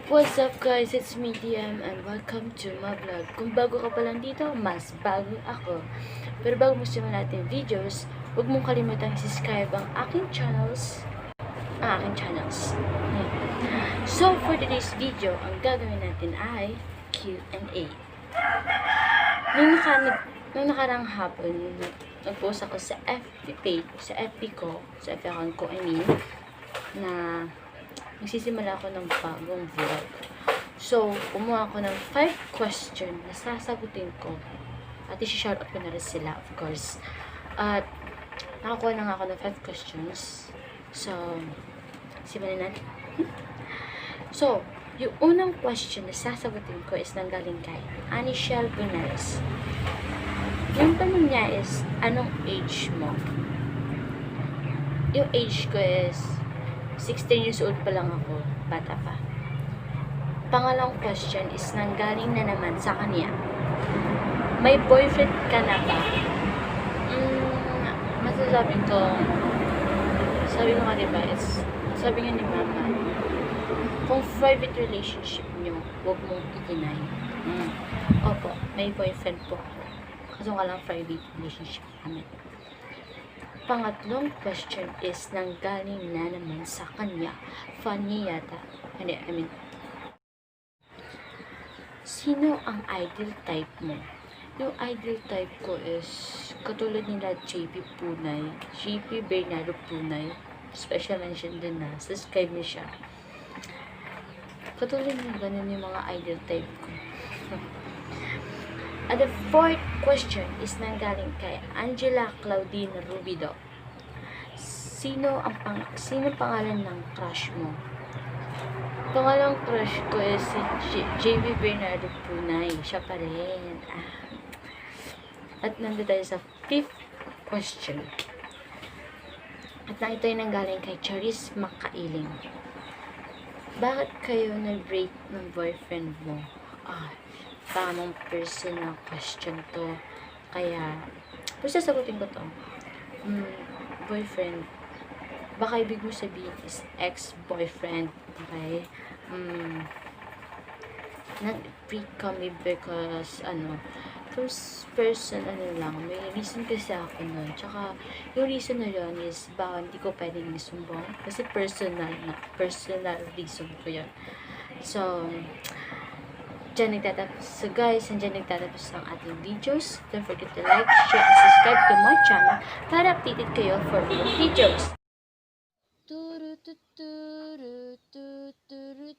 What's up guys, it's me DM and welcome to my vlog. Kung bago ka pa lang dito, mas bago ako. Pero bago mo simulan natin videos, huwag mong kalimutang subscribe ang aking channels. So for today's video, ang gagawin natin ay Q&A. Nung nakarang hapon, nag-post ako sa FB page, sa FB account ko, na magsisimula ako ng bagong vlog. So, kumuha ako ng 5 question na sasagutin ko. At isi-shoutout ko na rin sila, of course. At nakakuha na nga ako ng 5 questions. So, simulan natin. So, yung unang question na sasagutin ko is nanggaling kay Anishel Bunales. Yung tanong niya is, anong age mo? Yung age ko is 16 years old pa lang ako, bata pa. Pangalawang question is nanggaling na naman sa kanya. May boyfriend ka na ba? Masasabi ko, sabi mo nga diba, sabi nga ni mama, kung private relationship nyo, huwag mong i-deny. Opo, may boyfriend po ako. Kaso nga lang private relationship namin. Pangatlong question is nanggaling na naman sa kanya. Funny yata. Sino ang ideal type mo? Yung ideal type ko is katulad nila JP Punay, JP Bernardo Punay. Special mention din na. Subscribe niyo siya. Katulad nila, ganun yung mga ideal type ko. At the fourth question is nanggaling kay Angela Claudine Rubido. Sino pangalan ng crush mo? Pangalang crush ko is si JB Bernardo Punay. Siya pa rin. At nandito tayo sa fifth question. At na ito ay nanggaling kay Charis Makailing. Bakit kayo nag-break ng boyfriend mo? Tamang personal question to. Kaya, basta sagutin ko to. Boyfriend. Baka ibig mo sabihin is ex-boyfriend. Okay? Nag-break kami because, first person, may reason kasi ako nun. Tsaka, yung reason na yun is, baka hindi ko pwedeng isumbong. Kasi personal reason ko yun. So, So guys, andyan nagtatapos ang ating videos. Don't forget to like, share, and subscribe to my channel para updated kayo for more videos.